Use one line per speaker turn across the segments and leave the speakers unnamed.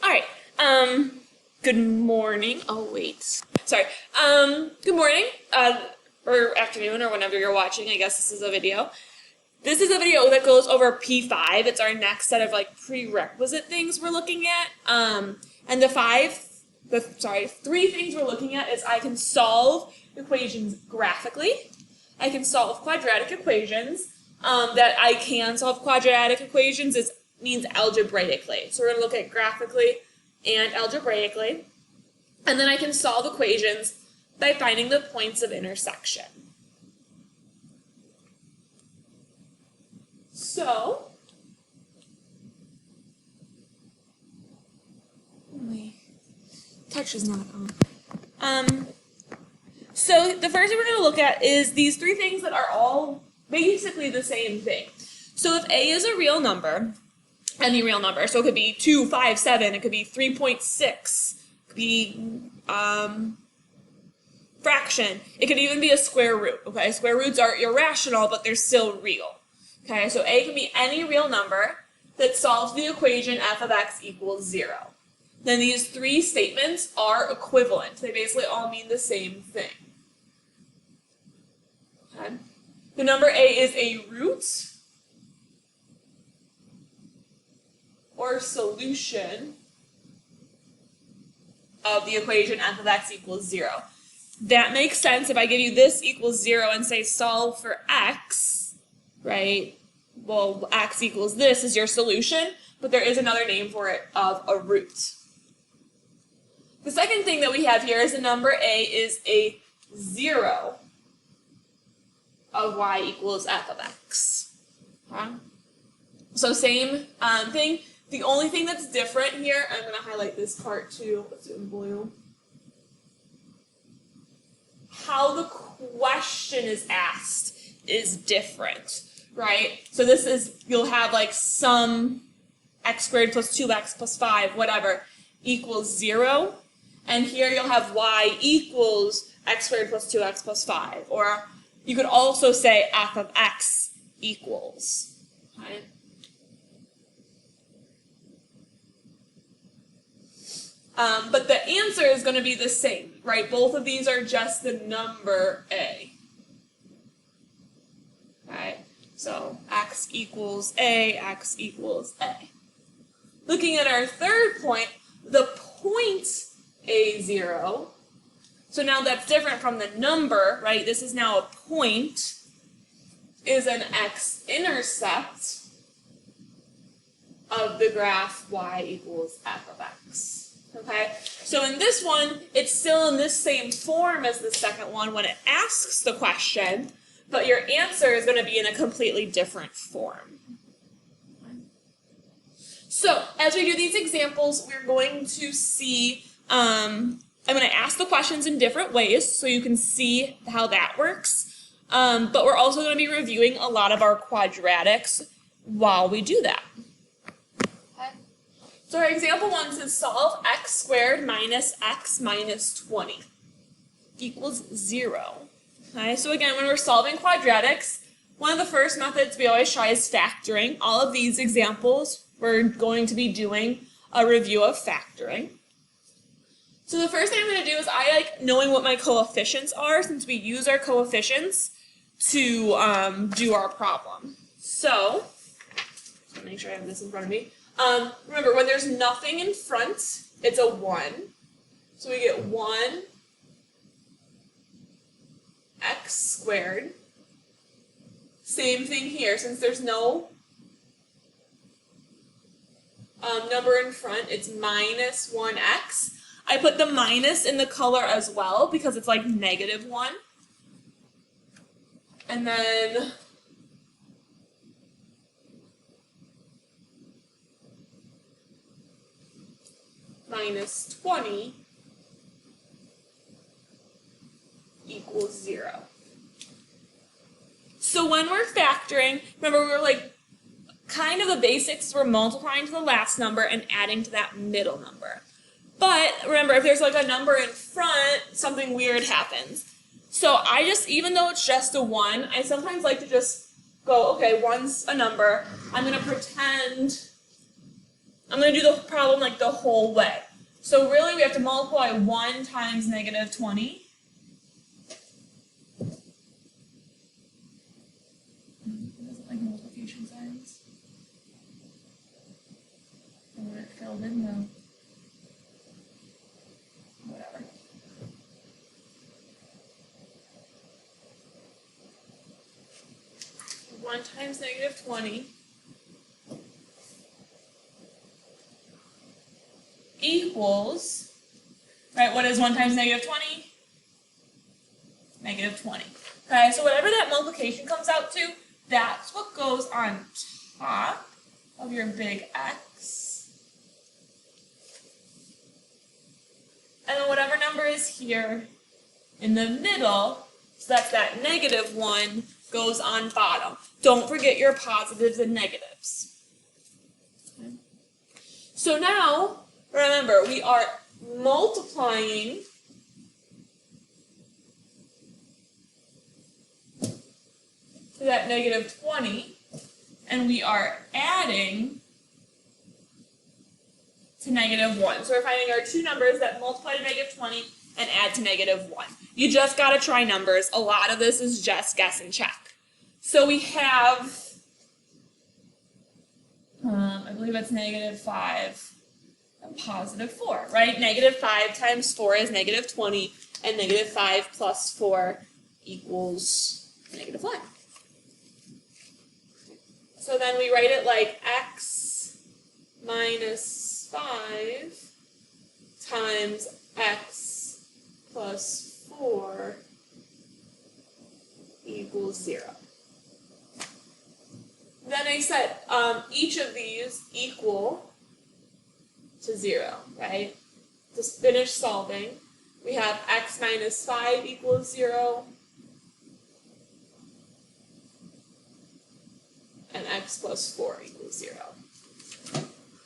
All right. Good morning. Oh, wait. Sorry. Good morning, or afternoon, or whenever you're watching. I guess this is a video. This is a video that goes over P5. It's our next set of prerequisite things we're looking at. And three things we're looking at is I can solve equations graphically. I can solve quadratic equations. That I can solve quadratic equations means algebraically. So we're going to look at graphically and algebraically. And then I can solve equations by finding the points of intersection. So, my touch is not on. So the first thing we're going to look at is these three things that are all basically the same thing. So if A is a real number, any real number, so it could be 2, 5, 7, it could be 3.6, it could be fraction, it could even be a square root, okay? Square roots are irrational, but they're still real, okay? So A can be any real number that solves the equation f of x equals 0. Then these three statements are equivalent. They basically all mean the same thing, okay? The number A is a root or solution of the equation f of x equals 0. That makes sense if I give you this equals 0 and say solve for x, right? Well, x equals this is your solution, but there is another name for it of a root. The second thing that we have here is the number A is a 0 of y equals f of x. Okay? So same thing. The only thing that's different here, I'm going to highlight this part too. Let's do it in blue. How the question is asked is different, right? So this is, you'll have some x squared plus 2x plus 5, whatever, equals 0. And here you'll have y equals x squared plus 2x plus 5. Or you could also say f of x equals, right? But the answer is going to be the same, right? Both of these are just the number A. Right? So x equals A, x equals A. Looking at our third point, the point A0. So now that's different from the number, right? This is now a point, is an x-intercept of the graph y equals f of x. Okay, so in this one, it's still in this same form as the second one when it asks the question, but your answer is going to be in a completely different form. So as we do these examples, we're going to see, I'm going to ask the questions in different ways so you can see how that works, but we're also going to be reviewing a lot of our quadratics while we do that. So our example 1 says solve x squared minus x minus 20 equals 0. Okay, so again, when we're solving quadratics, one of the first methods we always try is factoring. All of these examples, we're going to be doing a review of factoring. So the first thing I'm going to do is I like knowing what my coefficients are, since we use our coefficients to do our problem. So, just make sure I have this in front of me. Remember, when there's nothing in front, it's a 1. So we get 1 x squared. Same thing here, since there's no number in front, it's minus 1x. I put the minus in the color as well because it's like negative 1. And then minus 20 equals 0. So when we're factoring, remember we're kind of the basics, we're multiplying to the last number and adding to that middle number. But remember, if there's a number in front, something weird happens. So I just, even though it's just a 1, I sometimes like to just go, okay, 1's a number. I'm going to pretend I'm going to do the problem like the whole way. So really we have to multiply 1 times negative 20. It doesn't like multiplication signs. I want it filled in though. Whatever. One times negative 20 equals, right, what is 1 times negative 20? Negative 20. Okay, so whatever that multiplication comes out to, that's what goes on top of your big X. And then whatever number is here in the middle, so that's that negative 1, goes on bottom. Don't forget your positives and negatives. Okay. So now, remember, we are multiplying to that negative 20, and we are adding to negative 1. So we're finding our two numbers that multiply to negative 20 and add to negative 1. You just got to try numbers. A lot of this is just guess and check. So we have, I believe it's negative 5 and positive 4, right? Negative 5 times 4 is negative 20, and negative 5 plus 4 equals negative 1. So then we write it like x minus 5 times x plus 4 equals 0. Then I said each of these equal to 0, right? To finish solving, we have x minus 5 equals 0, and x plus 4 equals 0.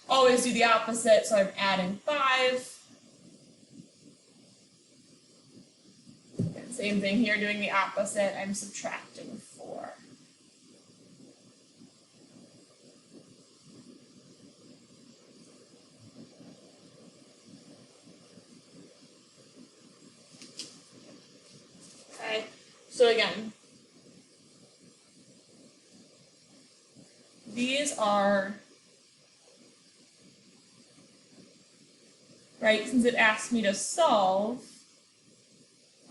Always do the opposite, so I'm adding 5. And same thing here, doing the opposite, I'm subtracting 4. Okay, so again, these are, right, since it asked me to solve,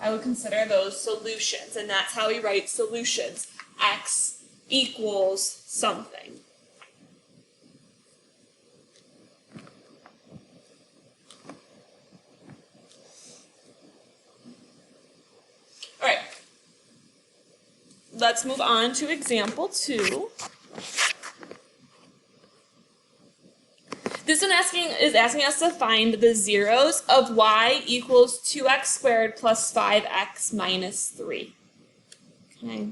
I would consider those solutions, and that's how we write solutions. X equals something. All right, let's move on to example 2. This one is asking us to find the zeros of y equals 2x squared plus 5x minus 3. Okay.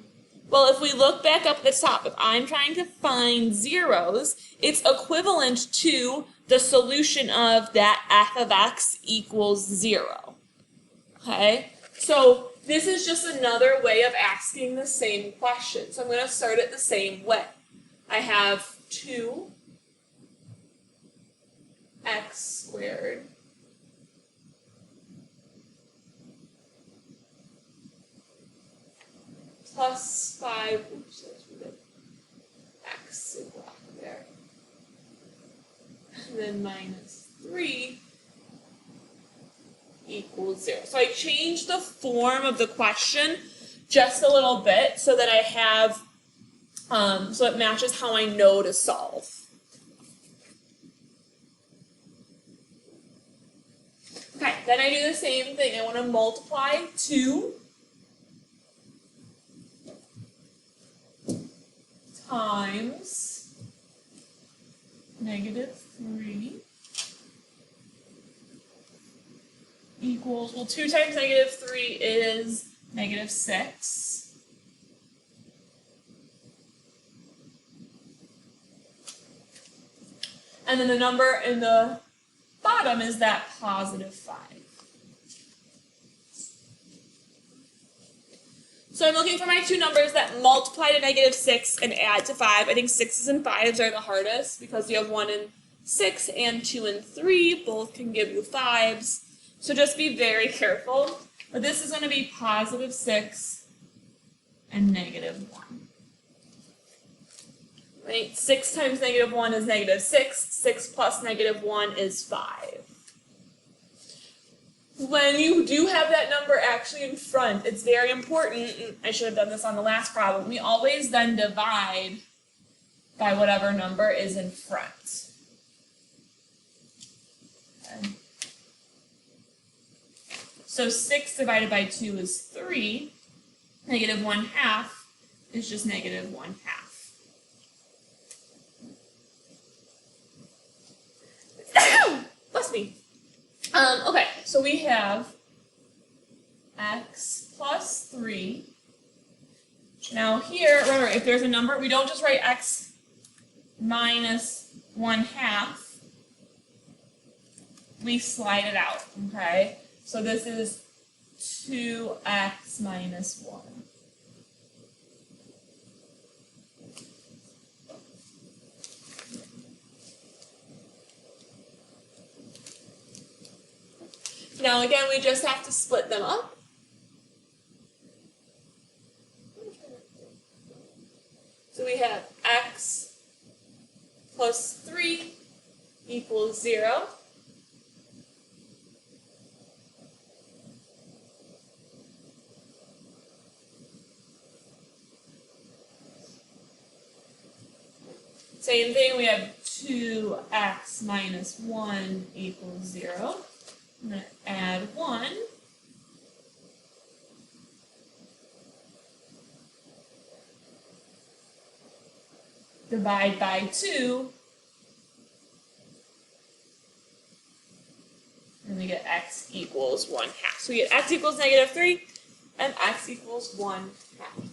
Well, if we look back up at the top, if I'm trying to find zeros, it's equivalent to the solution of that f of x equals 0. Okay? So this is just another way of asking the same question. So I'm going to start it the same way. I have 2x squared plus 5, oops, that's what it, x in black there, and then minus 3 equals 0. So I changed the form of the question just a little bit so that I have, so it matches how I know to solve. Okay, then I do the same thing. I want to multiply 2 times negative 3 equals, well, 2 times negative 3 is negative 6. And then the number in the bottom is that positive 5. So I'm looking for my two numbers that multiply to negative 6 and add to 5. I think 6's and 5's are the hardest because you have 1 and 6, and 2 and 3 both can give you 5s. So just be very careful. But this is going to be positive 6 and negative 1. Right? 6 times negative 1 is negative 6. 6 plus negative 1 is 5. When you do have that number actually in front, it's very important, and I should have done this on the last problem, we always then divide by whatever number is in front. Okay. So 6 divided by 2 is 3. Negative 1/2 is just negative 1/2. Bless me. Okay, so we have x plus 3. Now here, remember, if there's a number, we don't just write x minus 1/2. We slide it out, okay? So this is 2x minus 1. Now again, we just have to split them up. So we have x plus 3 equals 0. Same thing, we have 2x minus 1 equals 0. I'm going to add 1. Divide by 2. And we get x equals 1/2. So we get x equals negative 3 and x equals 1/2.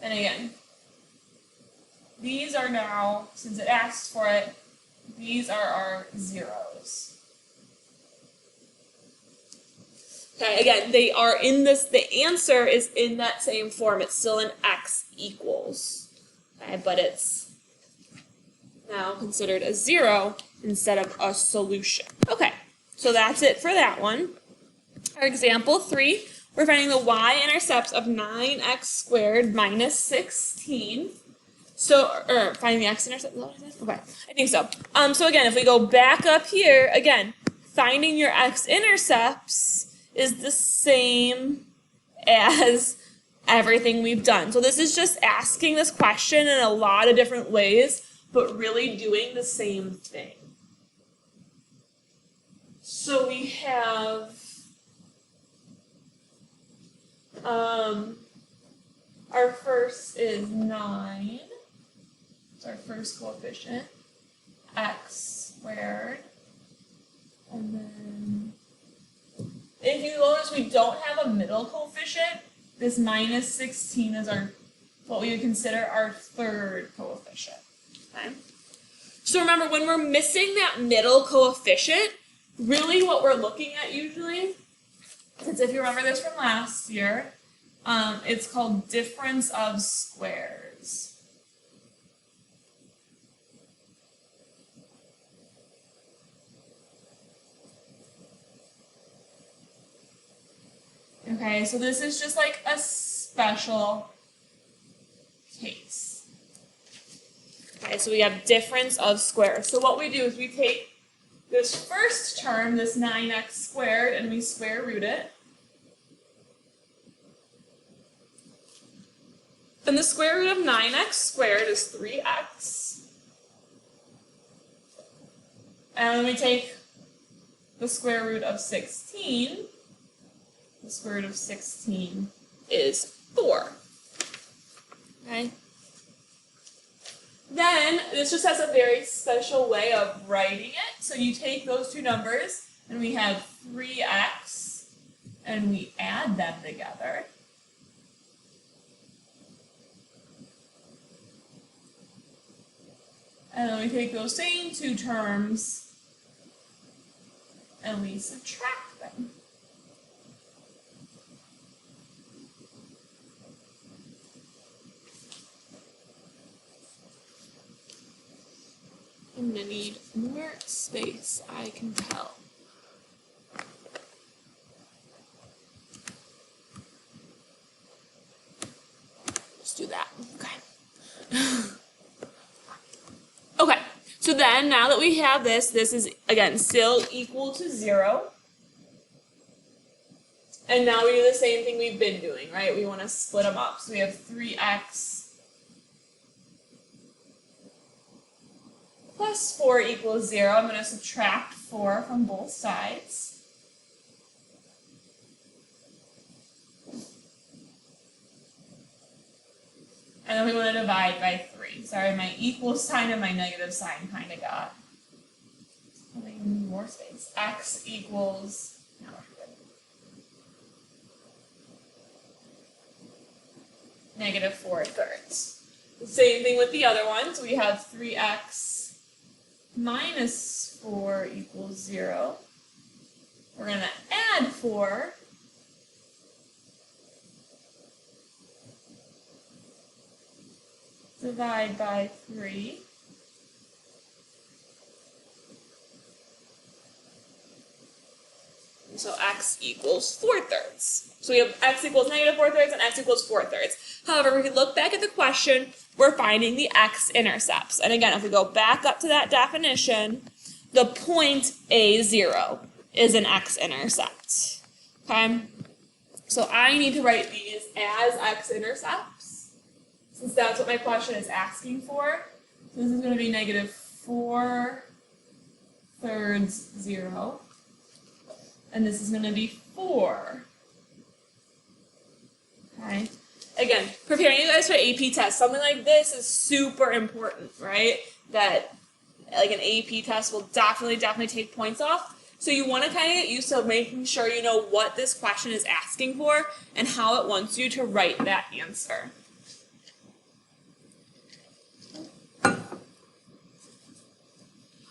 And again, these are now, since it asks for it, these are our zeros. Okay, again, they are in this, the answer is in that same form. It's still an x equals. Okay, but it's now considered a 0 instead of a solution. Okay, so that's it for that one. Our example 3, we're finding the y-intercepts of 9x squared minus 16. So, finding the x-intercept, okay, I think so. So again, if we go back up here, again, finding your x-intercepts is the same as everything we've done. So this is just asking this question in a lot of different ways, but really doing the same thing. So we have our first is 9. It's our first coefficient. X squared. And then if you notice we don't have a middle coefficient, this minus 16 is our what we would consider our third coefficient. Okay? So remember, when we're missing that middle coefficient, really what we're looking at usually, since if you remember this from last year, it's called difference of squares. Okay, so this is just like a special case. Okay, so we have difference of squares. So what we do is we take this first term, this 9x squared, and we square root it. And the square root of 9x squared is 3x. And then we take the square root of 16. The square root of 16 is 4. Okay? Then, this just has a very special way of writing it. So you take those two numbers, and we have 3x, and we add them together. And then we take those same two terms, and we subtract them. gonna need more space, I can tell. Let's do that. Okay. Okay, so then now that we have this is again still equal to 0. And now we do the same thing we've been doing, right? We want to split them up. So we have 3x plus 4 equals 0. I'm going to subtract 4 from both sides. And then we want to divide by 3. Sorry, my equal sign and my negative sign kind of got. I need more space. X equals, now we're good. Negative 4/3. The same thing with the other ones. We have 3x minus 4 equals 0. We're going to add 4. Divide by 3. And so x equals 4/3. So we have x equals negative 4/3 and x equals 4/3. However, if we look back at the question, we're finding the x-intercepts. And again, if we go back up to that definition, the point A0 is an x-intercept. Okay? So I need to write these as x-intercepts, since that's what my question is asking for. So this is going to be negative 4/3 0. And this is going to be 4. Okay? Again, preparing you guys for AP test, something like this is super important, right? That like an AP test will definitely take points off. So you want to kind of get used to making sure you know what this question is asking for and how it wants you to write that answer. All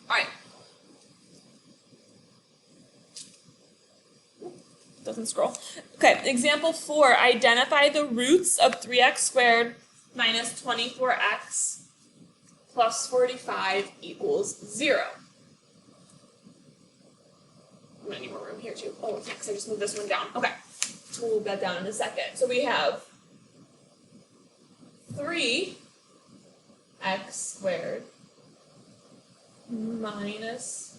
right. Doesn't scroll. Okay, example 4. Identify the roots of 3x squared minus 24x plus 45 equals 0. I'm going to need more room here too. Oh, next I just moved this one down. Okay, we'll move that down in a second. So we have 3x squared minus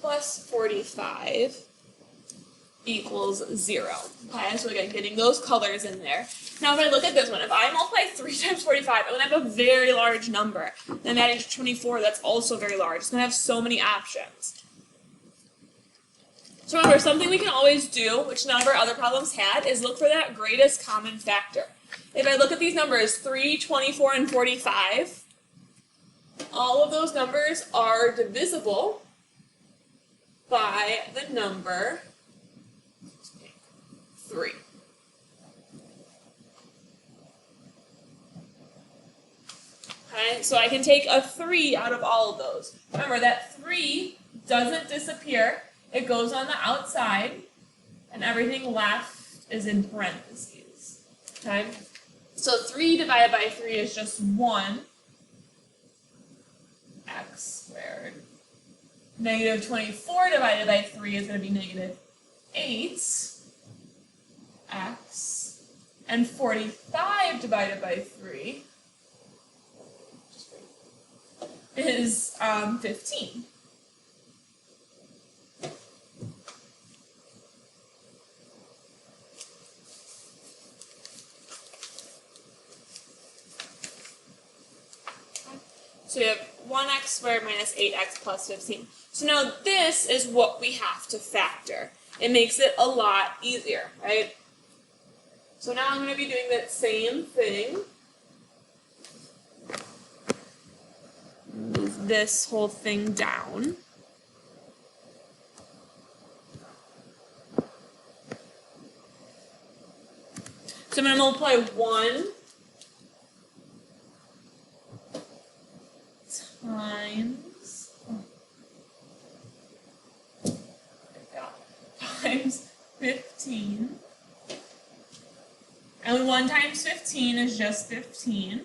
plus 45 equals 0. Okay, so again, getting those colors in there. Now if I look at this one, if I multiply 3 times 45, I'm going to have a very large number. Then adding to 24, that's also very large. It's going to have so many options. So remember, something we can always do, which none of our other problems had, is look for that greatest common factor. If I look at these numbers, 3, 24, and 45, all of those numbers are divisible by the number 3. Okay, so I can take a 3 out of all of those. Remember, that 3 doesn't disappear. It goes on the outside, and everything left is in parentheses. Okay? So 3 divided by 3 is just 1 x squared. Negative 24 divided by 3 is going to be negative 8x. And 45 divided by 3 is 15. So we have 1x squared minus 8x plus 15. So now this is what we have to factor. It makes it a lot easier, right? So now I'm going to be doing that same thing. Move this whole thing down. So I'm going to multiply 1 times 1 times 15 is just 15.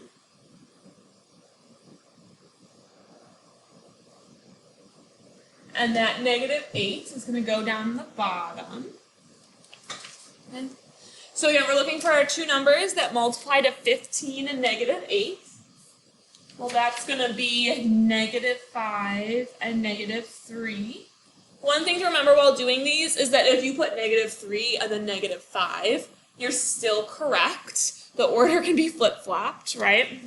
And that negative 8 is going to go down the bottom. Okay. So again, we're looking for our two numbers that multiply to 15 and negative 8. Well, that's going to be negative 5 and negative 3. One thing to remember while doing these is that if you put negative 3 and then negative 5, you're still correct. The order can be flip-flopped, right?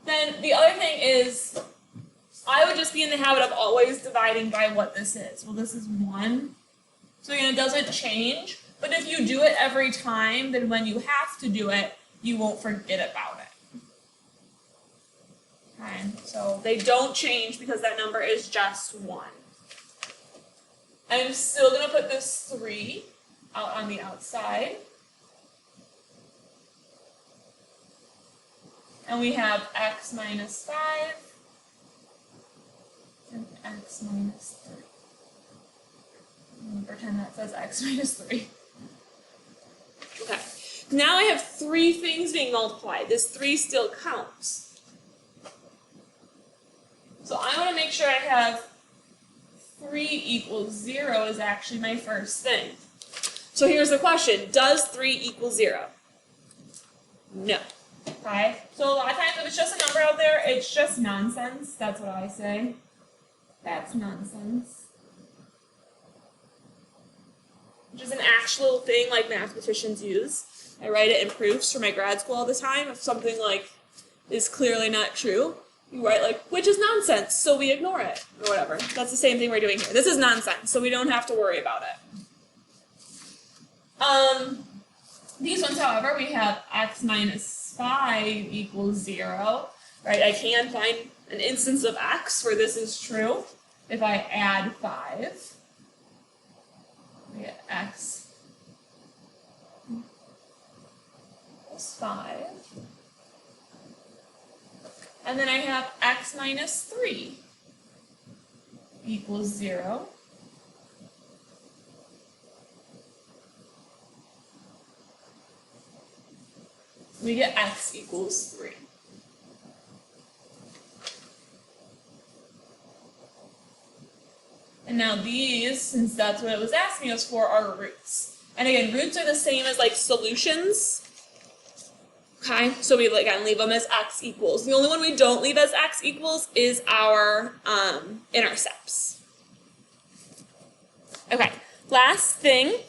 Then the other thing is, I would just be in the habit of always dividing by what this is. Well, this is 1. So again, it doesn't change. But if you do it every time, then when you have to do it, you won't forget about it. Okay, so they don't change because that number is just 1. I'm still going to put this 3 out on the outside. And we have x minus 5 and x minus 3. I'm going to pretend that says x minus 3. Okay, now I have 3 things being multiplied. This 3 still counts. So I want to make sure I have 3 equals 0 is actually my first thing. So here's the question. Does 3 equal 0? No. Okay, so a lot of times if it's just a number out there, it's just nonsense. That's what I say. That's nonsense. Which is an actual thing like mathematicians use. I write it in proofs for my grad school all the time. If something like is clearly not true, you write like, which is nonsense, so we ignore it, or whatever. That's the same thing we're doing here. This is nonsense, so we don't have to worry about it. These ones, however, we have x minus 5 equals 0, right? I can find an instance of x where this is true. If I add 5, we get x equals 5. And then I have x minus 3 equals 0. We get x equals 3. And now these, since that's what it was asking us for, are roots. And again, roots are the same as like solutions. Okay, so we again leave them as x equals. The only one we don't leave as x equals is our intercepts. Okay, last thing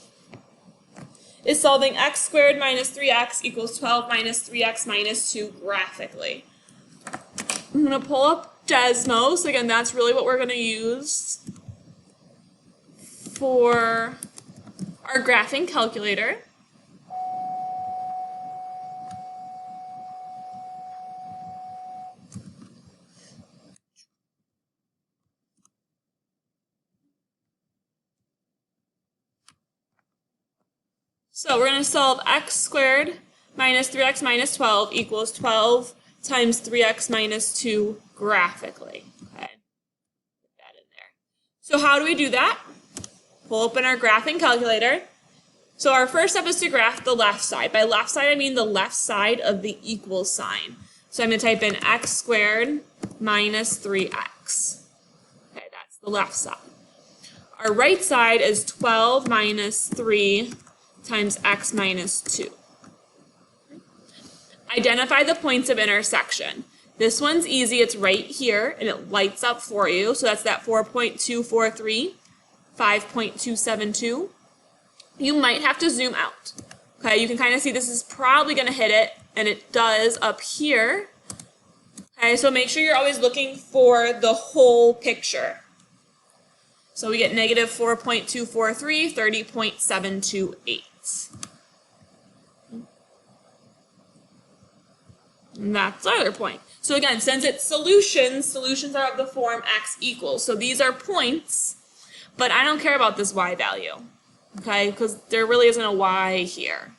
is solving x squared minus 3x equals 12 minus 3x minus 2 graphically. I'm going to pull up Desmos. So again, that's really what we're going to use for our graphing calculator. So we're going to solve x squared minus 3x minus 12 equals 12 times 3x minus 2 graphically. Okay, put that in there. So how do we do that? We'll open our graphing calculator. So our first step is to graph the left side. By left side, I mean the left side of the equal sign. So I'm going to type in x squared minus 3x. Okay, that's the left side. Our right side is 12 minus 3 times x minus 2. Identify the points of intersection. This one's easy. It's right here, and it lights up for you. So that's that 4.243, 5.272. You might have to zoom out. Okay, you can kind of see this is probably going to hit it, and it does up here. Okay, so make sure you're always looking for the whole picture. So we get negative 4.243, 30.728. And that's the other point. So again, since it's solutions, solutions are of the form x equals. So these are points, but I don't care about this y value, okay, because there really isn't a y here.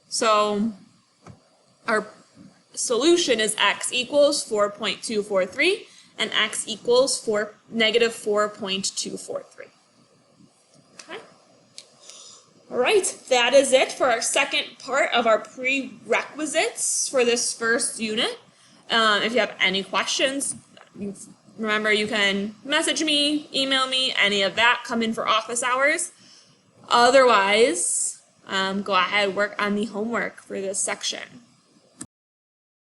So our solution is x equals 4.243 and x equals negative 4.243. All right, that is it for our second part of our prerequisites for this first unit. If you have any questions, remember you can message me, email me, any of that, come in for office hours. Otherwise, go ahead and work on the homework for this section.